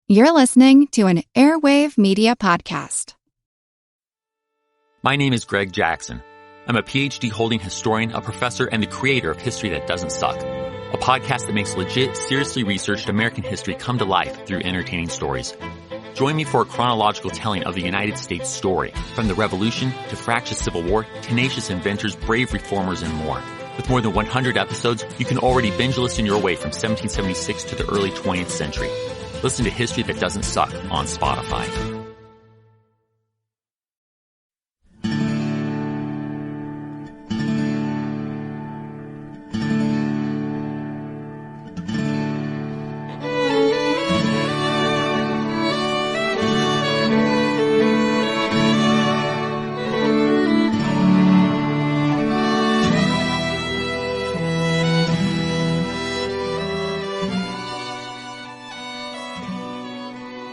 You're listening to an Airwave Media Podcast. My name is Greg Jackson. I'm a PhD-holding historian, a professor, and the creator of History That Doesn't Suck, a podcast that makes legit, seriously researched American history come to life through entertaining stories. Join me for a chronological telling of the United States story, from the Revolution to fractious Civil War, tenacious inventors, brave reformers, and more. With more than 100 episodes, you can already binge listen your way from 1776 to the early 20th century. Listen to History That Doesn't Suck on Spotify.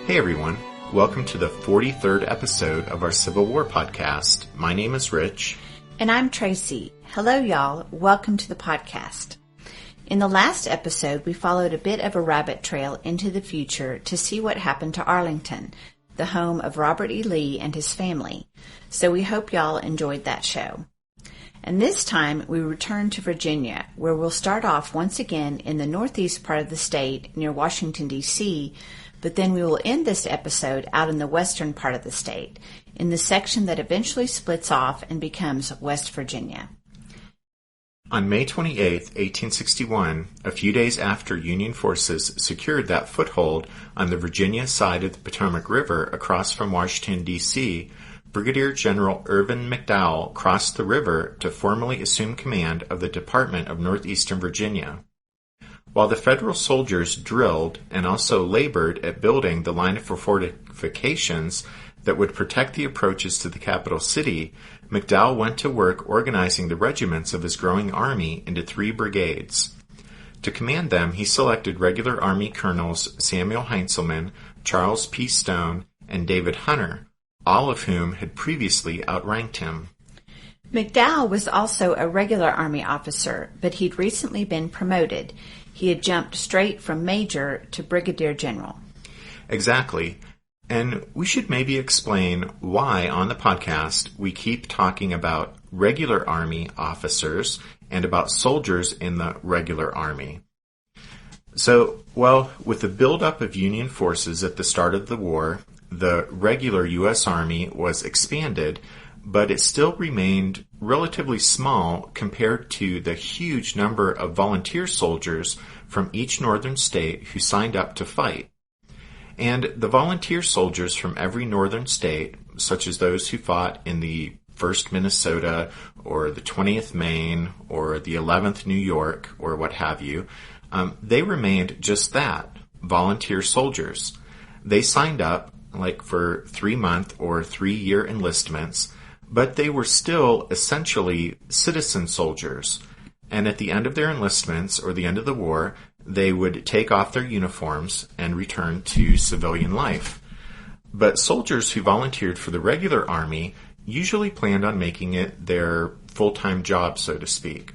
Hey everyone, welcome to the 43rd episode of our Civil War podcast. My name is Rich. And I'm Tracy. Hello y'all, welcome to the podcast. In the last episode, we followed a bit of a rabbit trail into the future to see what happened to Arlington, the home of Robert E. Lee and his family. So we hope y'all enjoyed that show. And this time we return to Virginia, where we'll start off once again in the northeast part of the state near Washington, D.C., but then we will end this episode out in the western part of the state, in the section that eventually splits off and becomes West Virginia. On May 28, 1861, a few days after Union forces secured that foothold on the Virginia side of the Potomac River across from Washington, D.C., Brigadier General Irvin McDowell crossed the river to formally assume command of the Department of Northeastern Virginia. While the Federal soldiers drilled and also labored at building the line of fortifications that would protect the approaches to the capital city, McDowell went to work organizing the regiments of his growing army into 3 brigades. To command them, he selected regular Army Colonels Samuel Heintzelman, Charles P. Stone, and David Hunter, all of whom had previously outranked him. McDowell was also a regular Army officer, but he'd recently been promoted. He had jumped straight from Major to Brigadier General. Exactly. And we should maybe explain why on the podcast we keep talking about regular Army officers and about soldiers in the regular Army. So, with the buildup of Union forces at the start of the war, the regular U.S. Army was expanded, but it still remained relatively small compared to the huge number of volunteer soldiers from each northern state who signed up to fight. And the volunteer soldiers from every northern state, such as those who fought in the 1st Minnesota or the 20th Maine or the 11th New York or what have you, they remained just that, volunteer soldiers. They signed up for 3-month or 3-year enlistments, but they were still essentially citizen soldiers. And at the end of their enlistments or the end of the war, they would take off their uniforms and return to civilian life. But soldiers who volunteered for the regular Army usually planned on making it their full-time job, so to speak.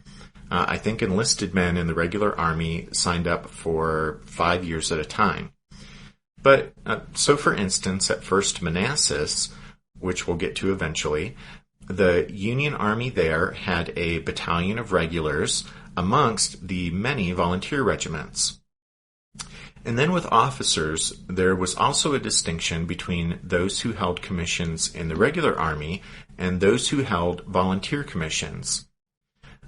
I think enlisted men in the regular Army signed up for 5 years at a time. But, so for instance, at 1st Manassas, which we'll get to eventually, the Union Army there had a battalion of regulars amongst the many volunteer regiments. And then with officers, there was also a distinction between those who held commissions in the regular Army and those who held volunteer commissions.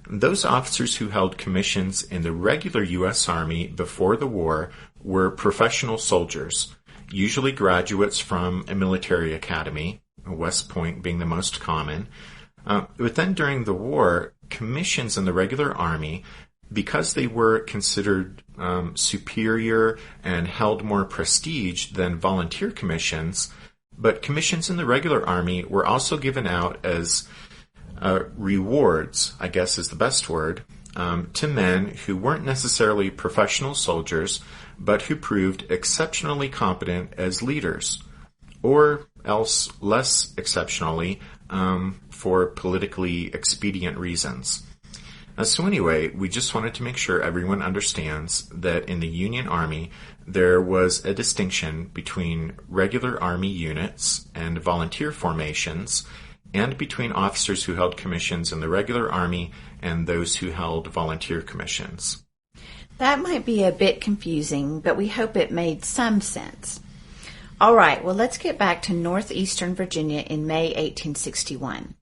Those officers who held commissions in the regular U.S. Army before the war were professional soldiers, usually graduates from a military academy, West Point being the most common. But then during the war, commissions in the regular Army, because they were considered superior and held more prestige than volunteer commissions, but commissions in the regular Army were also given out as rewards, I guess is the best word, to men who weren't necessarily professional soldiers, but who proved exceptionally competent as leaders, or else less exceptionally for politically expedient reasons. So anyway, we just wanted to make sure everyone understands that in the Union Army, there was a distinction between regular Army units and volunteer formations, and between officers who held commissions in the regular Army and those who held volunteer commissions. That might be a bit confusing, but we hope it made some sense. All right, well, let's get back to northeastern Virginia in May 1861.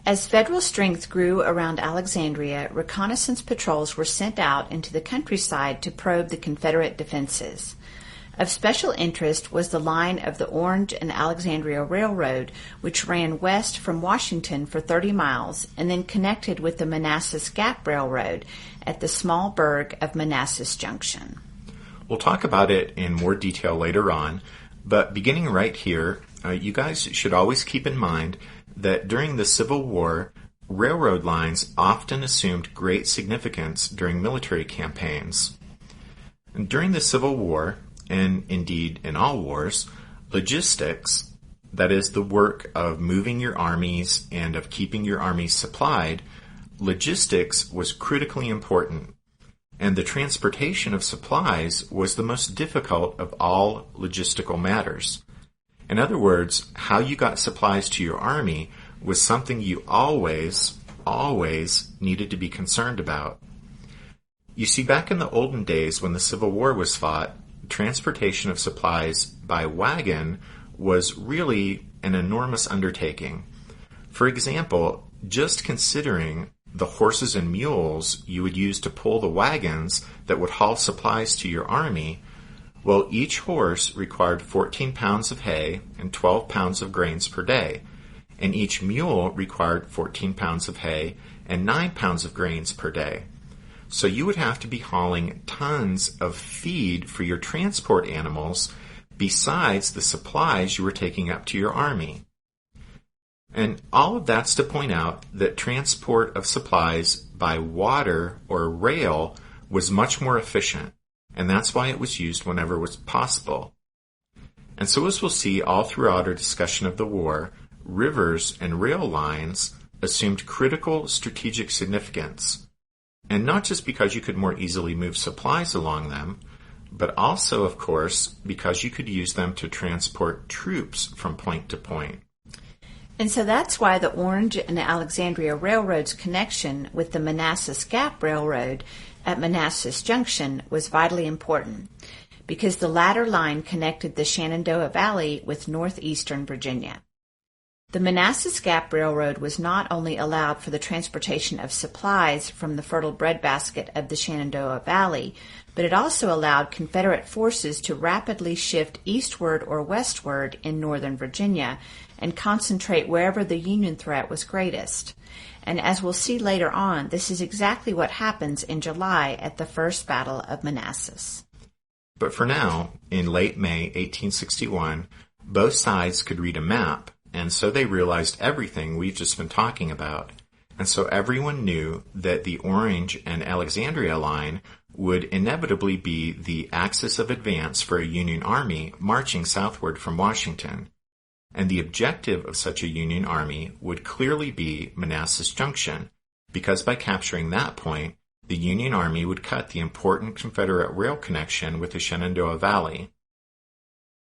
As federal strength grew around Alexandria, reconnaissance patrols were sent out into the countryside to probe the Confederate defenses. Of special interest was the line of the Orange and Alexandria Railroad, which ran west from Washington for 30 miles and then connected with the Manassas Gap Railroad at the small burg of Manassas Junction. We'll talk about it in more detail later on, but beginning right here, you guys should always keep in mind that during the Civil War, railroad lines often assumed great significance during military campaigns. And during the Civil War, and indeed in all wars, logistics, that is the work of moving your armies and of keeping your armies supplied, logistics was critically important, and the transportation of supplies was the most difficult of all logistical matters. In other words, how you got supplies to your army was something you always needed to be concerned about. You see, back in the olden days when the Civil War was fought, transportation of supplies by wagon was really an enormous undertaking. For example, just considering the horses and mules you would use to pull the wagons that would haul supplies to your army, well, each horse required 14 pounds of hay and 12 pounds of grains per day, and each mule required 14 pounds of hay and 9 pounds of grains per day. So you would have to be hauling tons of feed for your transport animals besides the supplies you were taking up to your army. And all of that's to point out that transport of supplies by water or rail was much more efficient, and that's why it was used whenever it was possible. And so as we'll see all throughout our discussion of the war, rivers and rail lines assumed critical strategic significance. And not just because you could more easily move supplies along them, but also, of course, because you could use them to transport troops from point to point. And so that's why the Orange and Alexandria Railroad's connection with the Manassas Gap Railroad at Manassas Junction was vitally important, because the latter line connected the Shenandoah Valley with northeastern Virginia. The Manassas Gap Railroad was not only allowed for the transportation of supplies from the fertile breadbasket of the Shenandoah Valley, but it also allowed Confederate forces to rapidly shift eastward or westward in northern Virginia and concentrate wherever the Union threat was greatest. And as we'll see later on, this is exactly what happens in July at the First Battle of Manassas. But for now, in late May 1861, both sides could read a map, and so they realized everything we've just been talking about. And so everyone knew that the Orange and Alexandria line would inevitably be the axis of advance for a Union army marching southward from Washington. And the objective of such a Union army would clearly be Manassas Junction, because by capturing that point, the Union army would cut the important Confederate rail connection with the Shenandoah Valley.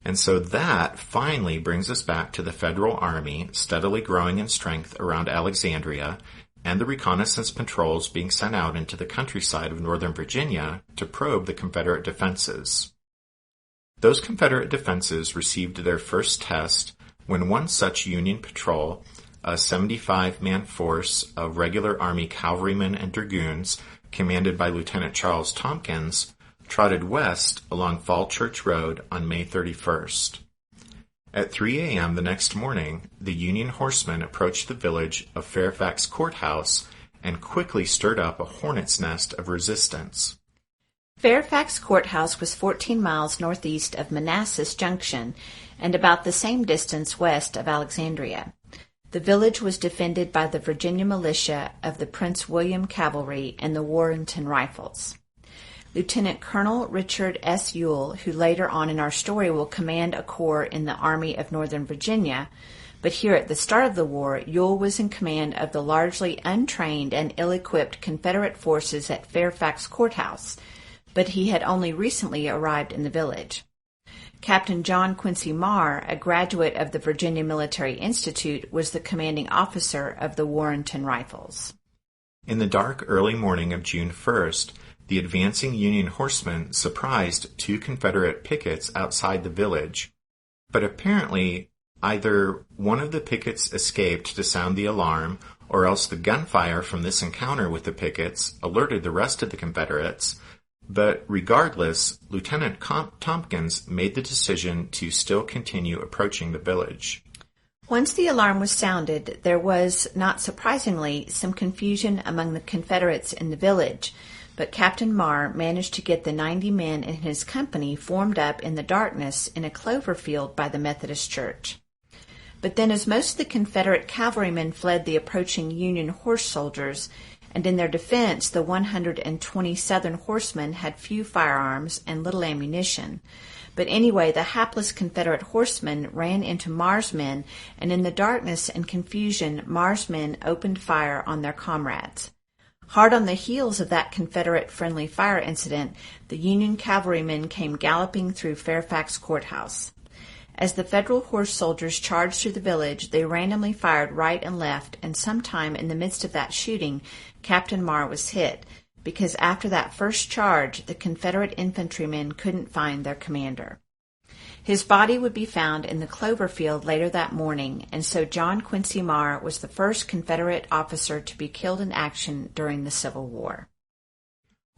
And so that finally brings us back to the Federal Army steadily growing in strength around Alexandria and the reconnaissance patrols being sent out into the countryside of northern Virginia to probe the Confederate defenses. Those Confederate defenses received their first test when one such Union patrol, a 75-man force of regular Army cavalrymen and dragoons commanded by Lieutenant Charles Tompkins, trotted west along Fall Church Road on May 31st. At 3 a.m. the next morning, the Union horsemen approached the village of Fairfax Court House and quickly stirred up a hornet's nest of resistance. Fairfax Court House was 14 miles northeast of Manassas Junction and about the same distance west of Alexandria. The village was defended by the Virginia militia of the Prince William Cavalry and the Warrenton Rifles. Lieutenant Colonel Richard S. Ewell, who later on in our story will command a corps in the Army of Northern Virginia, but here at the start of the war, Ewell was in command of the largely untrained and ill-equipped Confederate forces at Fairfax Court House, but he had only recently arrived in the village. Captain John Quincy Marr, a graduate of the Virginia Military Institute, was the commanding officer of the Warrenton Rifles. In the dark early morning of June 1st, the advancing Union horsemen surprised 2 Confederate pickets outside the village, but apparently either one of the pickets escaped to sound the alarm, or else the gunfire from this encounter with the pickets alerted the rest of the Confederates. But regardless, Lieutenant Tompkins made the decision to still continue approaching the village. Once the alarm was sounded, there was, not surprisingly, some confusion among the Confederates in the village, but Captain Marr managed to get the 90 men in his company formed up in the darkness in a clover field by the Methodist Church. But then, as most of the Confederate cavalrymen fled the approaching Union horse soldiers, and in their defense the 120 Southern horsemen had few firearms and little ammunition. But anyway, the hapless Confederate horsemen ran into Marr's men, and in the darkness and confusion Marr's men opened fire on their comrades. Hard on the heels of that Confederate friendly fire incident, the Union cavalrymen came galloping through Fairfax Court House. As the Federal horse soldiers charged through the village, they randomly fired right and left, and sometime in the midst of that shooting, Captain Marr was hit, because after that first charge, the Confederate infantrymen couldn't find their commander. His body would be found in the clover field later that morning, and so John Quincy Marr was the first Confederate officer to be killed in action during the Civil War.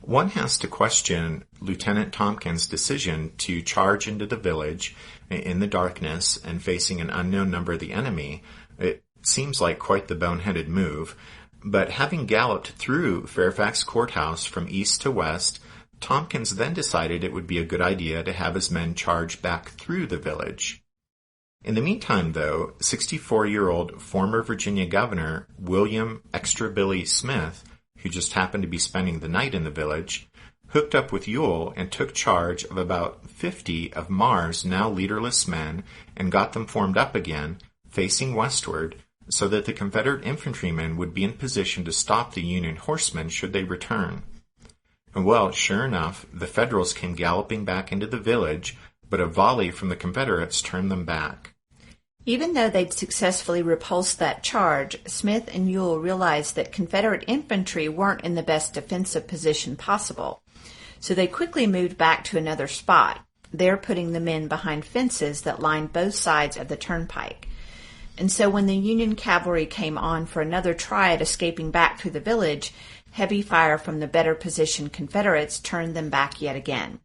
One has to question Lieutenant Tompkins' decision to charge into the village in the darkness and facing an unknown number of the enemy. It seems like quite the boneheaded move, but having galloped through Fairfax Court House from east to west, Tompkins then decided it would be a good idea to have his men charge back through the village. In the meantime, though, 64-year-old former Virginia Governor William Extra Billy Smith, who just happened to be spending the night in the village, hooked up with Ewell and took charge of about 50 of Marr's now leaderless men and got them formed up again, facing westward, so that the Confederate infantrymen would be in position to stop the Union horsemen should they return. And well, sure enough, the Federals came galloping back into the village, but a volley from the Confederates turned them back. Even though they'd successfully repulsed that charge, Smith and Ewell realized that Confederate infantry weren't in the best defensive position possible. So they quickly moved back to another spot, there putting the men behind fences that lined both sides of the turnpike. And so when the Union cavalry came on for another try at escaping back through the village, heavy fire from the better positioned Confederates turned them back yet again.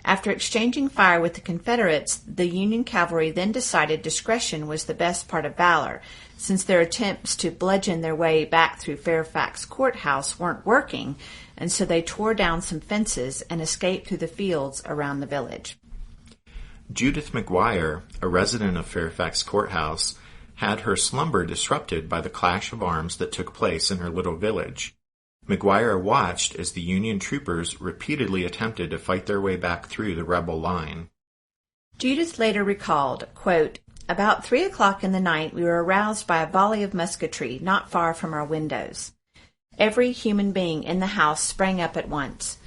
After exchanging fire with the Confederates, the Union cavalry then decided discretion was the best part of valor, since their attempts to bludgeon their way back through Fairfax Court House weren't working, and so they tore down some fences and escaped through the fields around the village. Judith McGuire, a resident of Fairfax Court House, had her slumber disrupted by the clash of arms that took place in her little village. McGuire watched as the Union troopers repeatedly attempted to fight their way back through the rebel line. Judith later recalled, quote, "About 3 o'clock in the night we were aroused by a volley of musketry not far from our windows. Every human being in the house sprang up at once.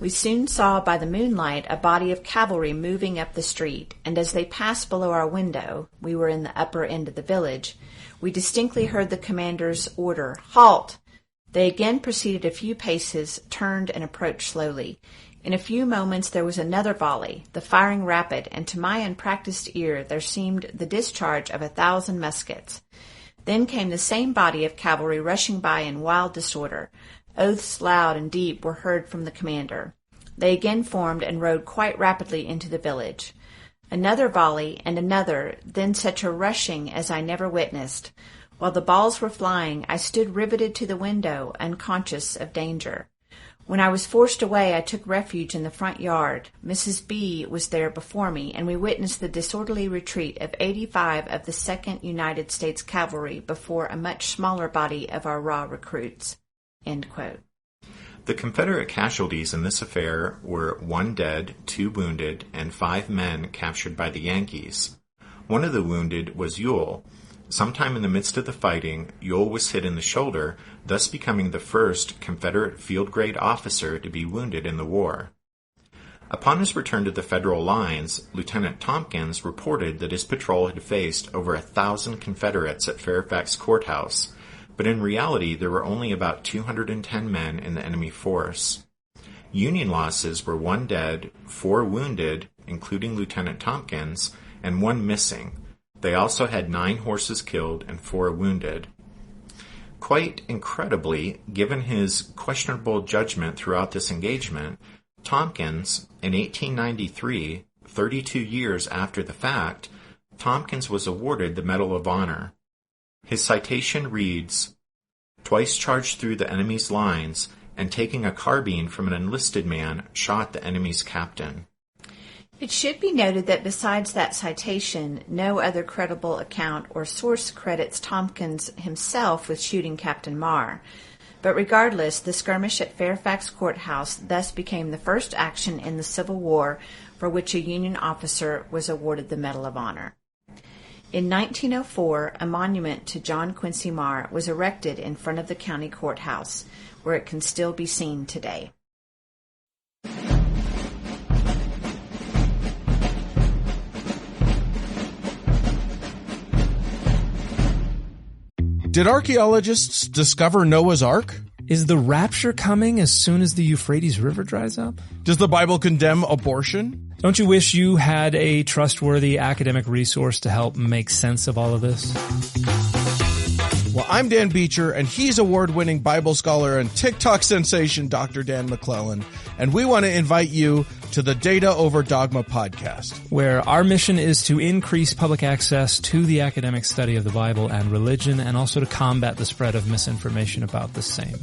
We soon saw by the moonlight a body of cavalry moving up the street, and as they passed below our window, we were in the upper end of the village, we distinctly heard the commander's order, 'Halt!' They again proceeded a few paces, turned, and approached slowly. In a few moments there was another volley, the firing rapid, and to my unpracticed ear there seemed the discharge of 1,000 muskets. Then came the same body of cavalry rushing by in wild disorder. Oaths loud and deep were heard from the commander. They again formed and rode quite rapidly into the village. Another volley and another, then such a rushing as I never witnessed. While the balls were flying, I stood riveted to the window, unconscious of danger. When I was forced away, I took refuge in the front yard. Mrs. B. was there before me, and we witnessed the disorderly retreat of 85 of the 2nd United States Cavalry before a much smaller body of our raw recruits." End quote. The Confederate casualties in this affair were 1 dead, 2 wounded, and 5 men captured by the Yankees. One of the wounded was Ewell, Sometime in the midst of the fighting, Ewell was hit in the shoulder, thus becoming the first Confederate field-grade officer to be wounded in the war. Upon his return to the Federal lines, Lieutenant Tompkins reported that his patrol had faced over 1,000 Confederates at Fairfax Court House, but in reality there were only about 210 men in the enemy force. Union losses were 1 dead, 4 wounded, including Lieutenant Tompkins, and 1 missing. They also had 9 horses killed and 4 wounded. Quite incredibly, given his questionable judgment throughout this engagement, Tompkins, in 1893, 32 years after the fact, Tompkins was awarded the Medal of Honor. His citation reads, "Twice charged through the enemy's lines, and taking a carbine from an enlisted man, shot the enemy's captain." It should be noted that besides that citation, no other credible account or source credits Tompkins himself with shooting Captain Marr. But regardless, the skirmish at Fairfax Court House thus became the first action in the Civil War for which a Union officer was awarded the Medal of Honor. In 1904, a monument to John Quincy Marr was erected in front of the county courthouse, where it can still be seen today. Did archaeologists discover Noah's Ark? Is the rapture coming as soon as the Euphrates River dries up? Does the Bible condemn abortion? Don't you wish you had a trustworthy academic resource to help make sense of all of this? Well, I'm Dan Beecher, and he's award-winning Bible scholar and TikTok sensation Dr. Dan McClellan, and we want to invite you to the Data Over Dogma podcast, where our mission is to increase public access to the academic study of the Bible and religion, and also to combat the spread of misinformation about the same.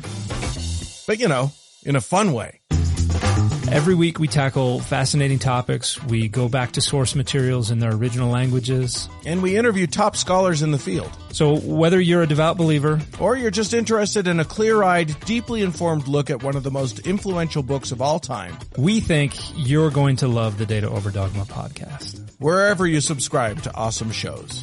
But, you know, in a fun way. Every week we tackle fascinating topics, we go back to source materials in their original languages, and we interview top scholars in the field. So whether you're a devout believer, or you're just interested in a clear-eyed, deeply informed look at one of the most influential books of all time, we think you're going to love the Data Over Dogma podcast, wherever you subscribe to awesome shows.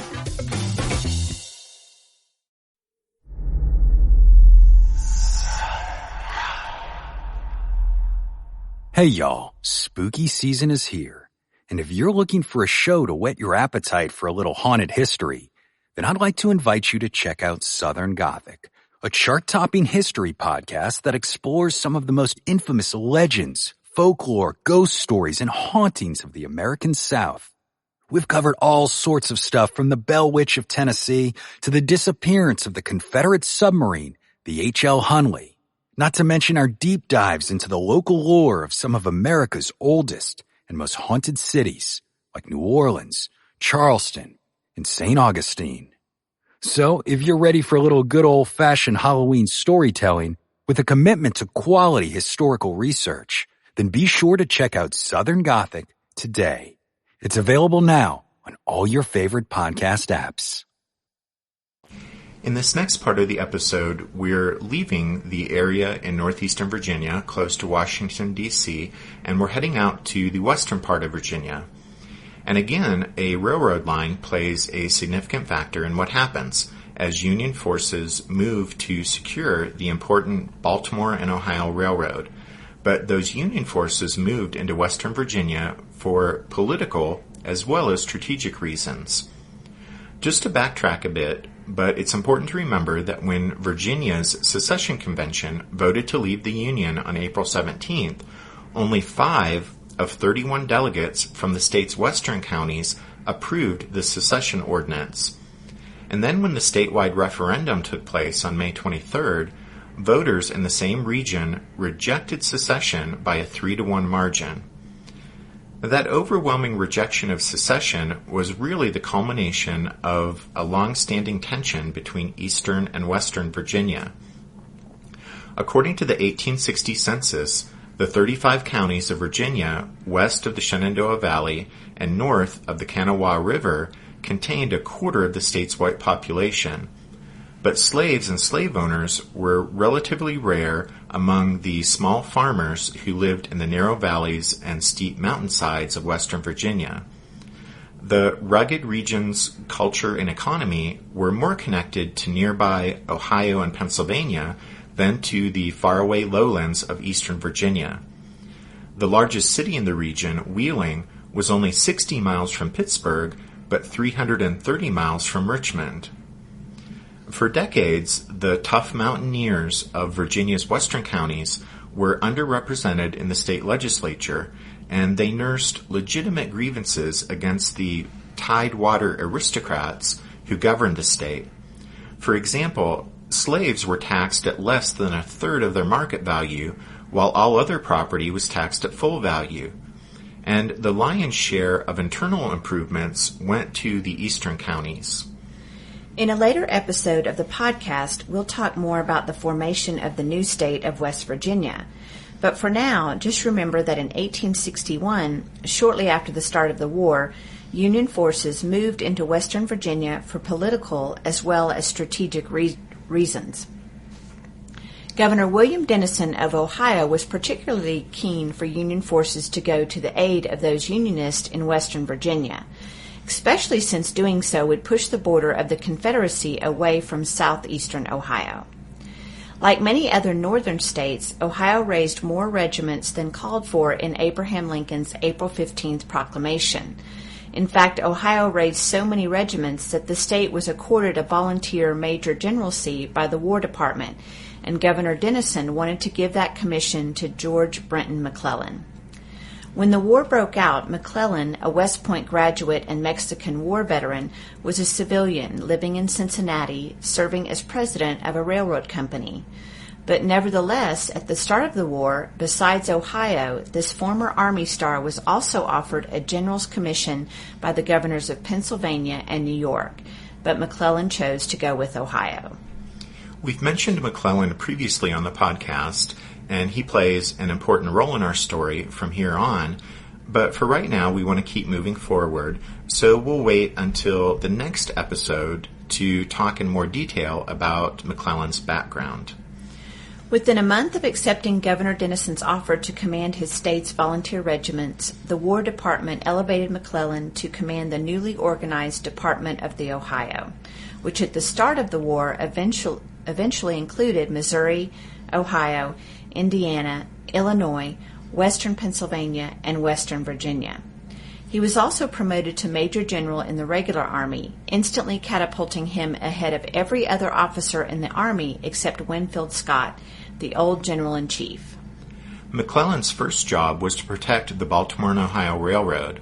Hey y'all, spooky season is here, and if you're looking for a show to whet your appetite for a little haunted history, then I'd like to invite you to check out Southern Gothic, a chart-topping history podcast that explores some of the most infamous legends, folklore, ghost stories, and hauntings of the American South. We've covered all sorts of stuff from the Bell Witch of Tennessee to the disappearance of the Confederate submarine, the H.L. Hunley. Not to mention our deep dives into the local lore of some of America's oldest and most haunted cities, like New Orleans, Charleston, and St. Augustine. So, if you're ready for a little good old-fashioned Halloween storytelling with a commitment to quality historical research, then be sure to check out Southern Gothic today. It's available now on all your favorite podcast apps. In this next part of the episode, we're leaving the area in northeastern Virginia, close to Washington, D.C., and we're heading out to the western part of Virginia. And again, a railroad line plays a significant factor in what happens as Union forces move to secure the important Baltimore and Ohio Railroad. But those Union forces moved into western Virginia for political as well as strategic reasons. Just to backtrack a bit, but it's important to remember that when Virginia's secession convention voted to leave the Union on April 17th, only 5 of 31 delegates from the state's western counties approved the secession ordinance. And then when the statewide referendum took place on May 23rd, voters in the same region rejected secession by a 3-1 margin. That overwhelming rejection of secession was really the culmination of a long-standing tension between eastern and western Virginia. According to the 1860 census, the 35 counties of Virginia west of the Shenandoah Valley and north of the Kanawha River contained a quarter of the state's white population. But slaves and slave owners were relatively rare among the small farmers who lived in the narrow valleys and steep mountainsides of western Virginia. The rugged region's culture and economy were more connected to nearby Ohio and Pennsylvania than to the faraway lowlands of eastern Virginia. The largest city in the region, Wheeling, was only 60 miles from Pittsburgh, but 330 miles from Richmond. For decades, the tough mountaineers of Virginia's western counties were underrepresented in the state legislature, and they nursed legitimate grievances against the tidewater aristocrats who governed the state. For example, slaves were taxed at less than a third of their market value, while all other property was taxed at full value. And the lion's share of internal improvements went to the eastern counties. In a later episode of the podcast, we'll talk more about the formation of the new state of West Virginia. But for now, just remember that in 1861, shortly after the start of the war, Union forces moved into Western Virginia for political as well as strategic reasons. Governor William Dennison of Ohio was particularly keen for Union forces to go to the aid of those Unionists in Western Virginia, especially since doing so would push the border of the Confederacy away from southeastern Ohio. Like many other northern states, Ohio raised more regiments than called for in Abraham Lincoln's April 15th proclamation. In fact, Ohio raised so many regiments that the state was accorded a volunteer major generalcy by the War Department, and Governor Dennison wanted to give that commission to George Brenton McClellan. When the war broke out, McClellan, a West Point graduate and Mexican War veteran, was a civilian living in Cincinnati, serving as president of a railroad company. But nevertheless, at the start of the war, besides Ohio, this former Army star was also offered a general's commission by the governors of Pennsylvania and New York. But McClellan chose to go with Ohio. We've mentioned McClellan previously on the podcast, and he plays an important role in our story from here on. But for right now, we want to keep moving forward, so we'll wait until the next episode to talk in more detail about McClellan's background. Within a month of accepting Governor Dennison's offer to command his state's volunteer regiments, the War Department elevated McClellan to command the newly organized Department of the Ohio, which at the start of the war eventually included Missouri, Ohio, Indiana, Illinois, western Pennsylvania, and western Virginia. He was also promoted to Major General in the regular Army, instantly catapulting him ahead of every other officer in the Army except Winfield Scott, the old General-in-Chief. McClellan's first job was to protect the Baltimore and Ohio Railroad.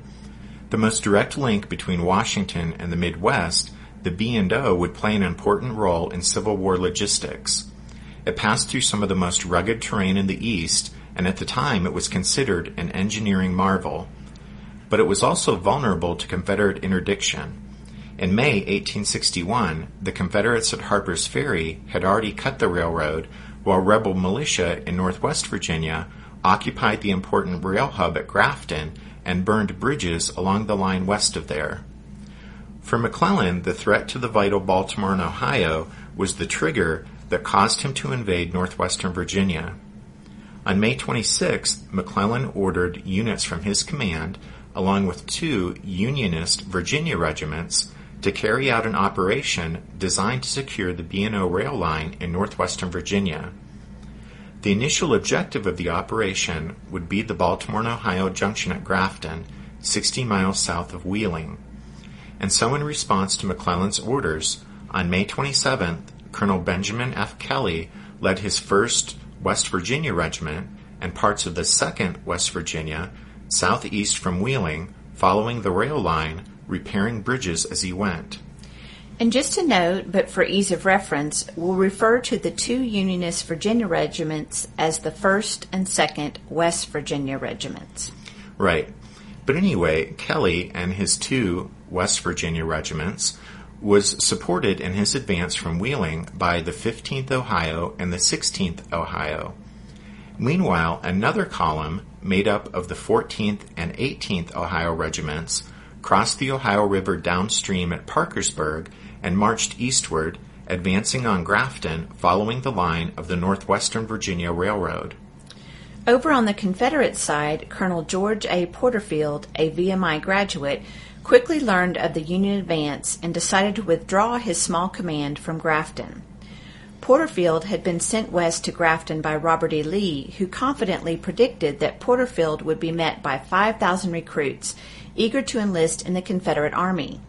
The most direct link between Washington and the Midwest, the B&O would play an important role in Civil War logistics. It passed through some of the most rugged terrain in the East, and at the time it was considered an engineering marvel. But it was also vulnerable to Confederate interdiction. In May 1861, the Confederates at Harper's Ferry had already cut the railroad, while rebel militia in northwest Virginia occupied the important rail hub at Grafton and burned bridges along the line west of there. For McClellan, the threat to the vital Baltimore and Ohio was the trigger that caused him to invade northwestern Virginia. On May 26th, McClellan ordered units from his command, along with 2 Unionist Virginia regiments, to carry out an operation designed to secure the B&O rail line in northwestern Virginia. The initial objective of the operation would be the Baltimore and Ohio junction at Grafton, 60 miles south of Wheeling. And so in response to McClellan's orders, on May 27th, Colonel Benjamin F. Kelly led his 1st West Virginia Regiment and parts of the 2nd West Virginia southeast from Wheeling, following the rail line, repairing bridges as he went. And just a note, but for ease of reference, we'll refer to the 2 Unionist Virginia regiments as the 1st and 2nd West Virginia regiments. Right. But anyway, Kelly and his 2 West Virginia regiments was supported in his advance from Wheeling by the 15th Ohio and the 16th Ohio. Meanwhile, another column, made up of the 14th and 18th Ohio regiments, crossed the Ohio River downstream at Parkersburg and marched eastward, advancing on Grafton following the line of the Northwestern Virginia Railroad. Over on the Confederate side, Colonel George A. Porterfield, a VMI graduate, quickly learned of the Union advance and decided to withdraw his small command from Grafton. Porterfield had been sent west to Grafton by Robert E. Lee, who confidently predicted that Porterfield would be met by 5,000 recruits eager to enlist in the Confederate Army.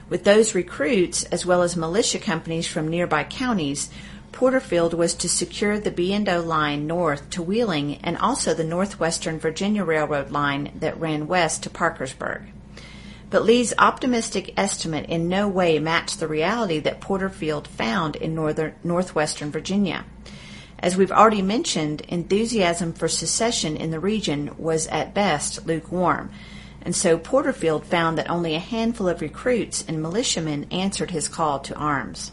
With those recruits, as well as militia companies from nearby counties, Porterfield was to secure the B&O line north to Wheeling and also the Northwestern Virginia Railroad line that ran west to Parkersburg. But Lee's optimistic estimate in no way matched the reality that Porterfield found in northwestern Virginia. As we've already mentioned, enthusiasm for secession in the region was at best lukewarm, and so Porterfield found that only a handful of recruits and militiamen answered his call to arms.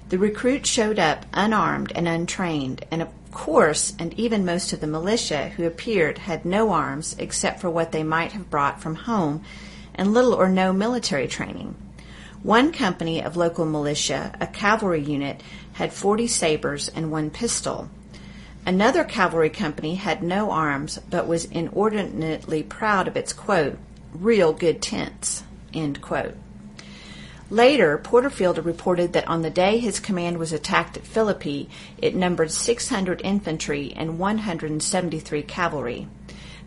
The recruits showed up unarmed and untrained, and of course, and even most of the militia who appeared had no arms except for what they might have brought from home, and little or no military training. One company of local militia, a cavalry unit, had 40 sabers and 1 pistol. Another cavalry company had no arms, but was inordinately proud of its, quote, real good tents, end quote. Later, Porterfield reported that on the day his command was attacked at Philippi, it numbered 600 infantry and 173 cavalry.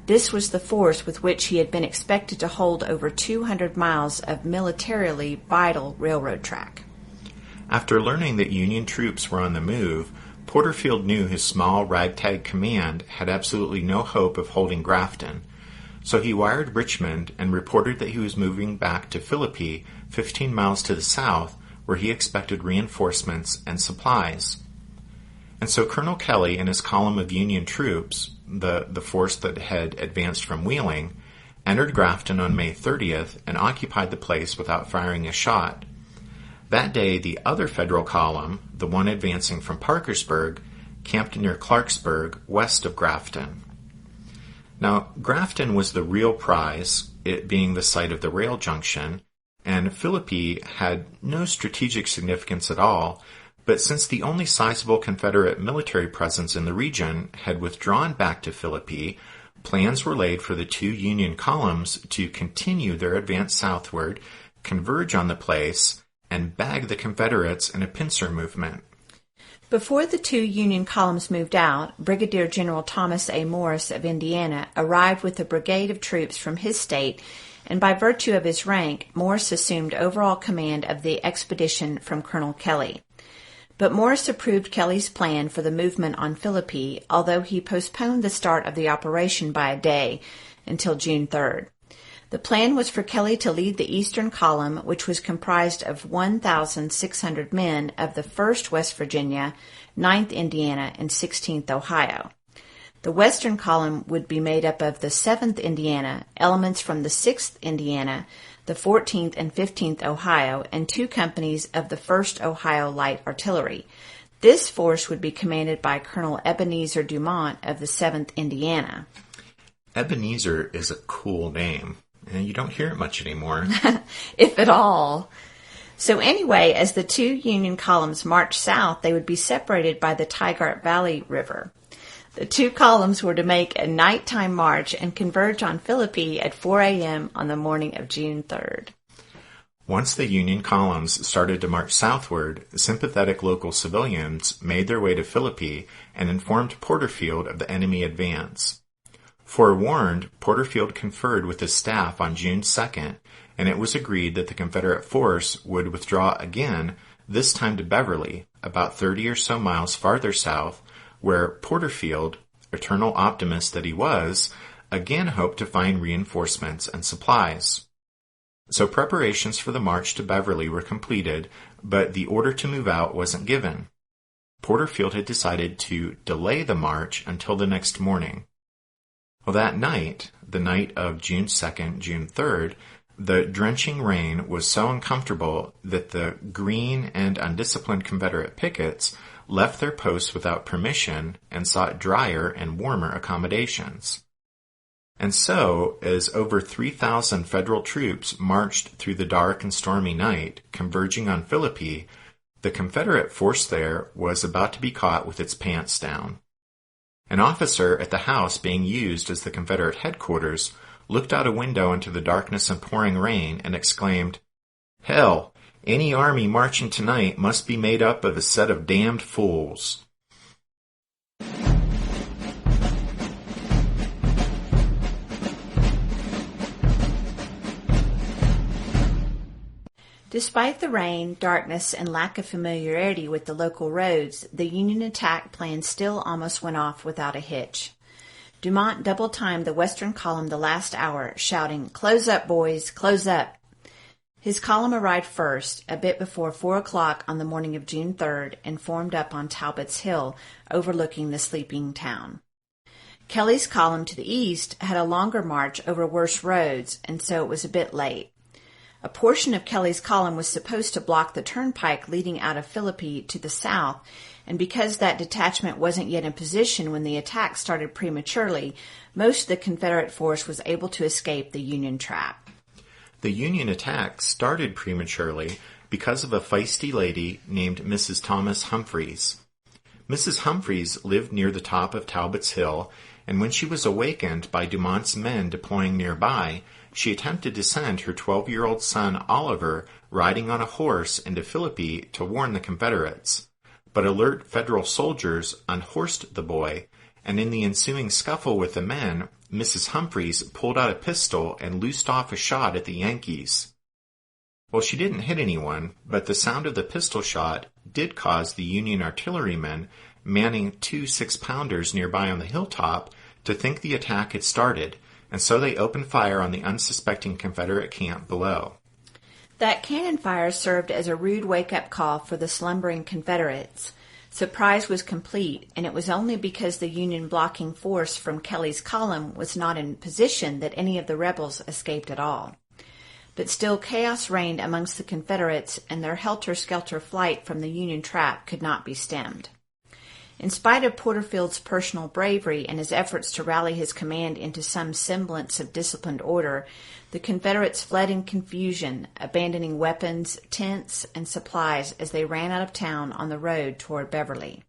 This was the force with which he had been expected to hold over 200 miles of militarily vital railroad track. After learning that Union troops were on the move, Porterfield knew his small ragtag command had absolutely no hope of holding Grafton, so he wired Richmond and reported that he was moving back to Philippi, 15 miles to the south, where he expected reinforcements and supplies. And so Colonel Kelly and his column of Union troops, the force that had advanced from Wheeling, entered Grafton on May 30th and occupied the place without firing a shot. That day, the other Federal column, the one advancing from Parkersburg, camped near Clarksburg, west of Grafton. Now, Grafton was the real prize, it being the site of the rail junction, and Philippi had no strategic significance at all, but since the only sizable Confederate military presence in the region had withdrawn back to Philippi, plans were laid for the 2 Union columns to continue their advance southward, converge on the place, and bag the Confederates in a pincer movement. Before the 2 Union columns moved out, Brigadier General Thomas A. Morris of Indiana arrived with a brigade of troops from his state, and by virtue of his rank, Morris assumed overall command of the expedition from Colonel Kelly. But Morris approved Kelly's plan for the movement on Philippi, although he postponed the start of the operation by a day until June 3rd. The plan was for Kelly to lead the Eastern Column, which was comprised of 1,600 men of the 1st West Virginia, 9th Indiana, and 16th Ohio. The Western Column would be made up of the 7th Indiana, elements from the 6th Indiana, the 14th and 15th Ohio, and 2 companies of the 1st Ohio Light Artillery. This force would be commanded by Colonel Ebenezer Dumont of the 7th Indiana. Ebenezer is a cool name, and you don't hear it much anymore. If at all. So anyway, as the 2 Union columns marched south, they would be separated by the Tygart Valley River. The 2 columns were to make a nighttime march and converge on Philippi at 4 a.m. on the morning of June 3rd. Once the Union columns started to march southward, sympathetic local civilians made their way to Philippi and informed Porterfield of the enemy advance. Forewarned, Porterfield conferred with his staff on June 2nd, and it was agreed that the Confederate force would withdraw again, this time to Beverly, about 30 or so miles farther south, where Porterfield, eternal optimist that he was, again hoped to find reinforcements and supplies. So preparations for the march to Beverly were completed, but the order to move out wasn't given. Porterfield had decided to delay the march until the next morning. Well, that night, the night of June 2nd, June 3rd, the drenching rain was so uncomfortable that the green and undisciplined Confederate pickets left their posts without permission and sought drier and warmer accommodations. And so, as over 3,000 Federal troops marched through the dark and stormy night, converging on Philippi, the Confederate force there was about to be caught with its pants down. An officer at the house being used as the Confederate headquarters looked out a window into the darkness and pouring rain, and exclaimed, "Hell, any army marching tonight must be made up of a set of damned fools." Despite the rain, darkness, and lack of familiarity with the local roads, the Union attack plan still almost went off without a hitch. Dumont double-timed the western column the last hour, shouting, "Close up, boys, close up." His column arrived first, a bit before 4 o'clock on the morning of June 3rd, and formed up on Talbot's Hill, overlooking the sleeping town. Kelly's column to the east had a longer march over worse roads, and so it was a bit late. A portion of Kelly's column was supposed to block the turnpike leading out of Philippi to the south, and because that detachment wasn't yet in position when the attack started prematurely, most of the Confederate force was able to escape the Union trap. The Union attack started prematurely because of a feisty lady named Mrs. Thomas Humphreys. Mrs. Humphreys lived near the top of Talbot's Hill, and when she was awakened by Dumont's men deploying nearby, she attempted to send her 12-year-old son Oliver riding on a horse into Philippi to warn the Confederates. But alert Federal soldiers unhorsed the boy, and in the ensuing scuffle with the men, Mrs. Humphreys pulled out a pistol and loosed off a shot at the Yankees. Well, she didn't hit anyone, but the sound of the pistol shot did cause the Union artillerymen manning 2 6-pounders nearby on the hilltop to think the attack had started, and so they opened fire on the unsuspecting Confederate camp below. That cannon fire served as a rude wake-up call for the slumbering Confederates. Surprise was complete, and it was only because the Union blocking force from Kelly's column was not in position that any of the rebels escaped at all. But still chaos reigned amongst the Confederates, and their helter-skelter flight from the Union trap could not be stemmed. In spite of Porterfield's personal bravery and his efforts to rally his command into some semblance of disciplined order, the Confederates fled in confusion, abandoning weapons, tents, and supplies as they ran out of town on the road toward Beverly.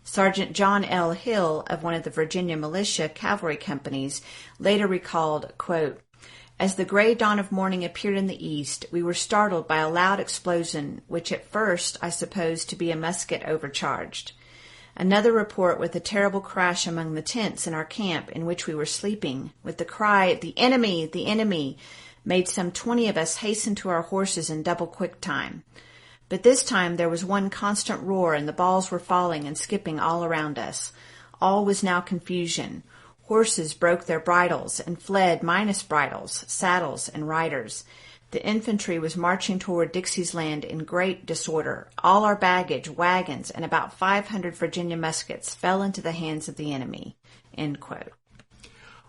Sergeant John L. Hill of one of the Virginia militia cavalry companies later recalled, quote, "As the gray dawn of morning appeared in the east, we were startled by a loud explosion, which at first I supposed to be a musket overcharged. Another report with a terrible crash among the tents in our camp in which we were sleeping, with the cry, 'The enemy! The enemy!' made some 20 of us hasten to our horses in double quick time. But this time there was one constant roar, and the balls were falling and skipping all around us. All was now confusion. Horses broke their bridles and fled minus bridles, saddles, and riders. The infantry was marching toward Dixie's Land in great disorder. All our baggage, wagons, and about 500 Virginia muskets fell into the hands of the enemy." End quote.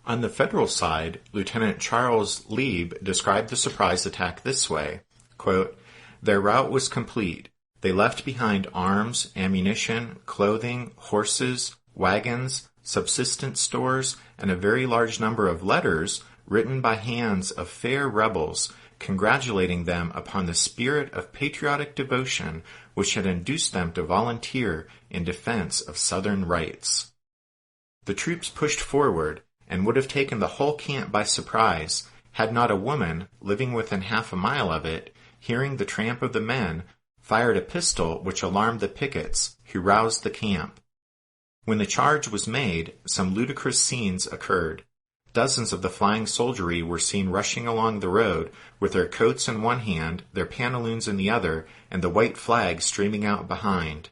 On the Federal side, Lieutenant Charles Lieb described the surprise attack this way, quote, "Their rout was complete. They left behind arms, ammunition, clothing, horses, wagons, subsistence stores, and a very large number of letters written by hands of fair rebels, congratulating them upon the spirit of patriotic devotion which had induced them to volunteer in defense of Southern rights." The troops pushed forward and would have taken the whole camp by surprise had not a woman, living within half a mile of it, hearing the tramp of the men, fired a pistol which alarmed the pickets, who roused the camp. When the charge was made, some ludicrous scenes occurred. Dozens of the flying soldiery were seen rushing along the road with their coats in one hand, their pantaloons in the other, and the white flag streaming out behind.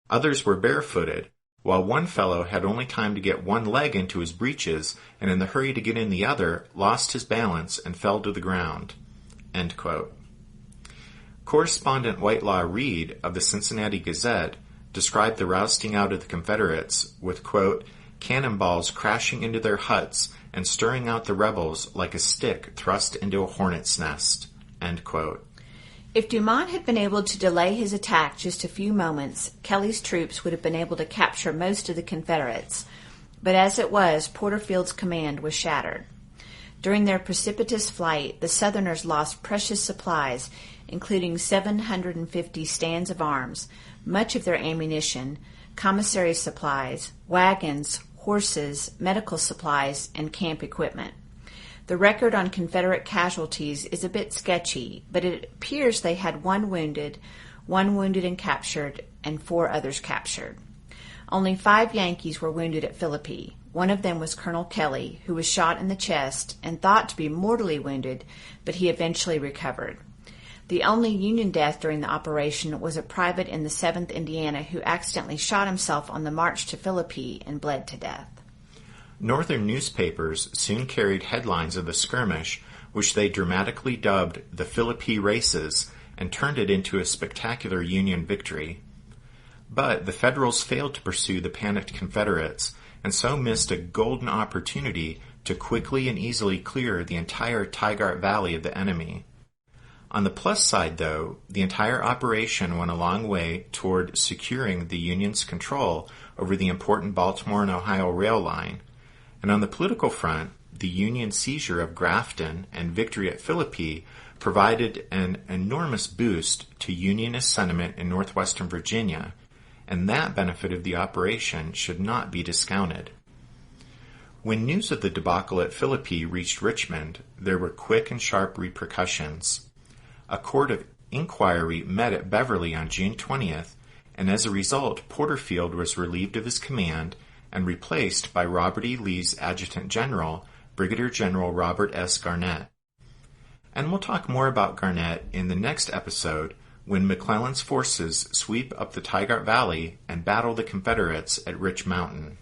Others were barefooted, while one fellow had only time to get one leg into his breeches, and in the hurry to get in the other, lost his balance and fell to the ground. End quote. Correspondent Whitelaw Reid of the Cincinnati Gazette described the rousting out of the Confederates with, quote, "cannonballs crashing into their huts and stirring out the rebels like a stick thrust into a hornet's nest." End quote. If Dumont had been able to delay his attack just a few moments, Kelly's troops would have been able to capture most of the Confederates. But as it was, Porterfield's command was shattered. During their precipitous flight, the Southerners lost precious supplies, including 750 stands of arms, much of their ammunition, commissary supplies, wagons, horses, medical supplies, and camp equipment. The record on Confederate casualties is a bit sketchy, but it appears they had one wounded and captured, and 4 others captured. Only 5 Yankees were wounded at Philippi. One of them was Colonel Kelly, who was shot in the chest and thought to be mortally wounded, but he eventually recovered. The only Union death during the operation was a private in the 7th Indiana who accidentally shot himself on the march to Philippi and bled to death. Northern newspapers soon carried headlines of the skirmish, which they dramatically dubbed the Philippi Races, and turned it into a spectacular Union victory. But the Federals failed to pursue the panicked Confederates, and so missed a golden opportunity to quickly and easily clear the entire Tygart Valley of the enemy. On the plus side, though, the entire operation went a long way toward securing the Union's control over the important Baltimore and Ohio rail line. And on the political front, the Union seizure of Grafton and victory at Philippi provided an enormous boost to Unionist sentiment in northwestern Virginia, and that benefit of the operation should not be discounted. When news of the debacle at Philippi reached Richmond, there were quick and sharp repercussions. A court of inquiry met at Beverly on June 20th, and as a result, Porterfield was relieved of his command and replaced by Robert E. Lee's Adjutant General, Brigadier General Robert S. Garnett. And we'll talk more about Garnett in the next episode when McClellan's forces sweep up the Tygart Valley and battle the Confederates at Rich Mountain.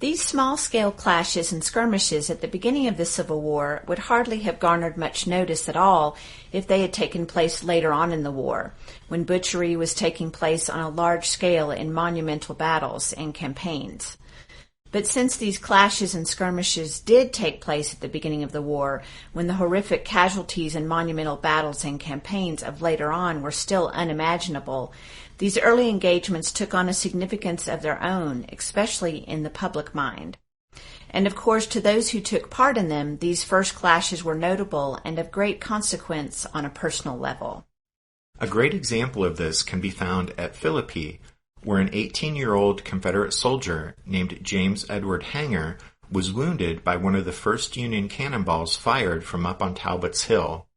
These small-scale clashes and skirmishes at the beginning of the Civil War would hardly have garnered much notice at all if they had taken place later on in the war, when butchery was taking place on a large scale in monumental battles and campaigns. But since these clashes and skirmishes did take place at the beginning of the war, when the horrific casualties and monumental battles and campaigns of later on were still unimaginable, these early engagements took on a significance of their own, especially in the public mind. And of course, to those who took part in them, these first clashes were notable and of great consequence on a personal level. A great example of this can be found at Philippi, where an 18-year-old Confederate soldier named James Edward Hanger was wounded by one of the first Union cannonballs fired from up on Talbot's Hill.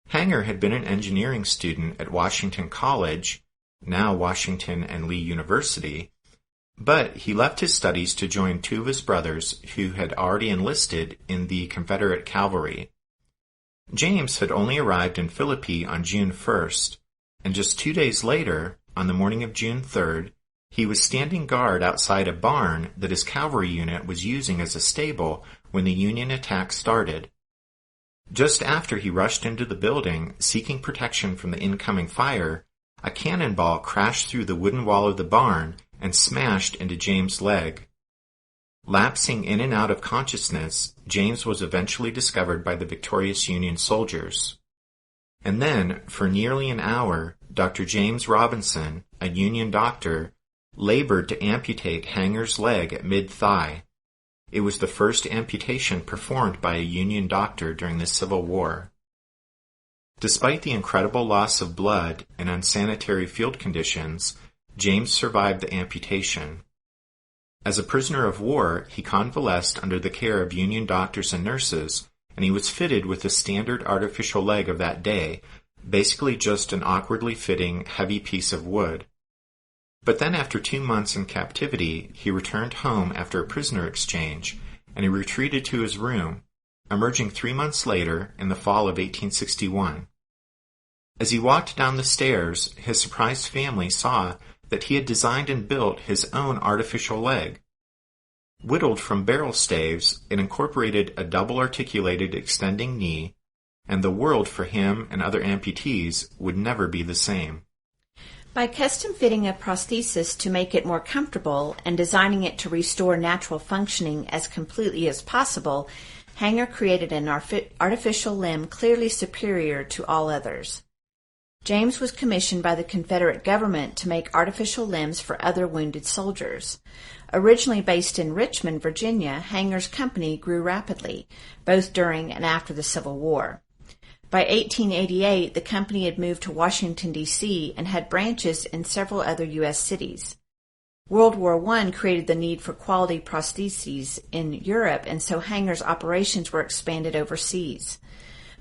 Hanger had been an engineering student at Washington College, now Washington and Lee University, but he left his studies to join 2 of his brothers who had already enlisted in the Confederate cavalry. James had only arrived in Philippi on June 1st, and just 2 days later, on the morning of June 3rd, he was standing guard outside a barn that his cavalry unit was using as a stable when the Union attack started. Just after he rushed into the building, seeking protection from the incoming fire, a cannonball crashed through the wooden wall of the barn and smashed into James' leg. Lapsing in and out of consciousness, James was eventually discovered by the victorious Union soldiers. And then, for nearly an hour, Dr. James Robinson, a Union doctor, labored to amputate Hanger's leg at mid-thigh. It was the first amputation performed by a Union doctor during the Civil War. Despite the incredible loss of blood and unsanitary field conditions, James survived the amputation. As a prisoner of war, he convalesced under the care of Union doctors and nurses, and he was fitted with the standard artificial leg of that day, basically just an awkwardly fitting, heavy piece of wood. But then after 2 months in captivity, he returned home after a prisoner exchange, and he retreated to his room, emerging 3 months later in the fall of 1861. As he walked down the stairs, his surprised family saw that he had designed and built his own artificial leg. Whittled from barrel staves, it incorporated a double-articulated extending knee, and the world for him and other amputees would never be the same. By custom fitting a prosthesis to make it more comfortable and designing it to restore natural functioning as completely as possible, Hanger created an artificial limb clearly superior to all others. James was commissioned by the Confederate government to make artificial limbs for other wounded soldiers. Originally based in Richmond, Virginia, Hanger's company grew rapidly, both during and after the Civil War. By 1888, the company had moved to Washington, D.C. and had branches in several other U.S. cities. World War I created the need for quality prostheses in Europe, and so Hanger's operations were expanded overseas.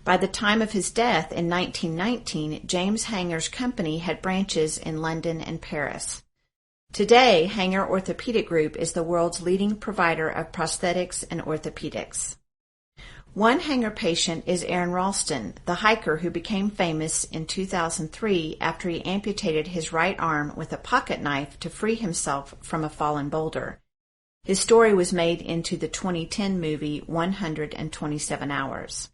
By the time of his death in 1919, James Hanger's company had branches in London and Paris. Today, Hanger Orthopedic Group is the world's leading provider of prosthetics and orthopedics. One Hanger patient is Aaron Ralston, the hiker who became famous in 2003 after he amputated his right arm with a pocket knife to free himself from a fallen boulder. His story was made into the 2010 movie 127 Hours.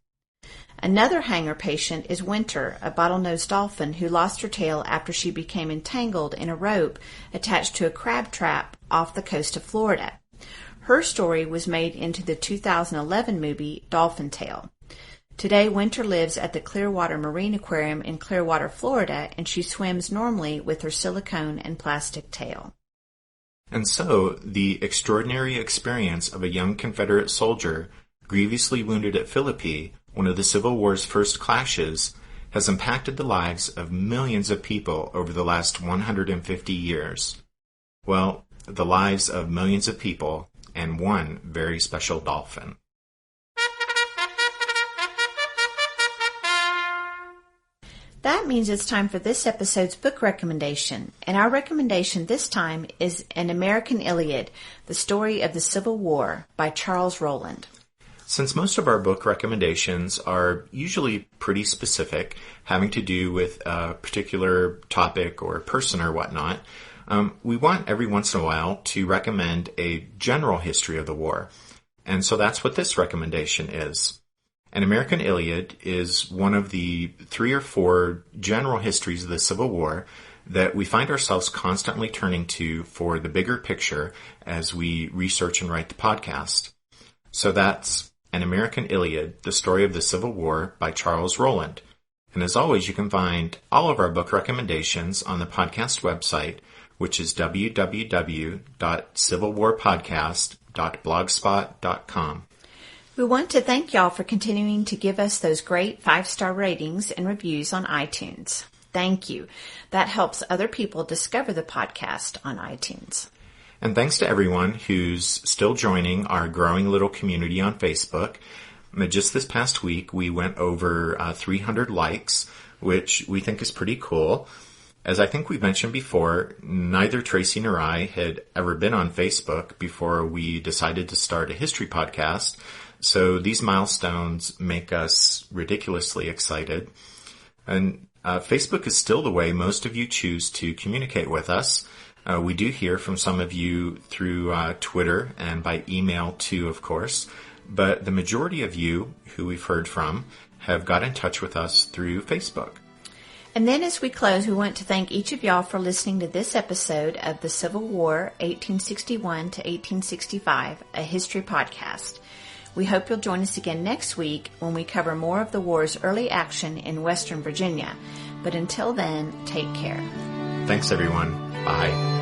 Another Hanger patient is Winter, a bottlenose dolphin who lost her tail after she became entangled in a rope attached to a crab trap off the coast of Florida. Her story was made into the 2011 movie Dolphin Tale. Today, Winter lives at the Clearwater Marine Aquarium in Clearwater, Florida, and she swims normally with her silicone and plastic tail. And so, the extraordinary experience of a young Confederate soldier grievously wounded at Philippi, one of the Civil War's first clashes, has impacted the lives of millions of people over the last 150 years. Well, the lives of millions of people and one very special dolphin. That means it's time for this episode's book recommendation, and our recommendation this time is An American Iliad, The Story of the Civil War by Charles Rowland. Since most of our book recommendations are usually pretty specific, having to do with a particular topic or person or whatnot, we want every once in a while to recommend a general history of the war. And so that's what this recommendation is. An American Iliad is one of the 3 or 4 general histories of the Civil War that we find ourselves constantly turning to for the bigger picture as we research and write the podcast. So that's An American Iliad, The Story of the Civil War by Charles Rowland. And as always, you can find all of our book recommendations on the podcast website, which is www.civilwarpodcast.blogspot.com. We want to thank y'all for continuing to give us those great 5-star ratings and reviews on iTunes. Thank you. That helps other people discover the podcast on iTunes. And thanks to everyone who's still joining our growing little community on Facebook. Just this past week, we went over 300 likes, which we think is pretty cool. As I think we've mentioned before, neither Tracy nor I had ever been on Facebook before we decided to start a history podcast, so these milestones make us ridiculously excited. And Facebook is still the way most of you choose to communicate with us. We do hear from some of you through Twitter and by email too, of course, but the majority of you who we've heard from have got in touch with us through Facebook. And then as we close, we want to thank each of y'all for listening to this episode of the Civil War, 1861 to 1865, a history podcast. We hope you'll join us again next week when we cover more of the war's early action in Western Virginia. But until then, take care. Thanks, everyone. Bye.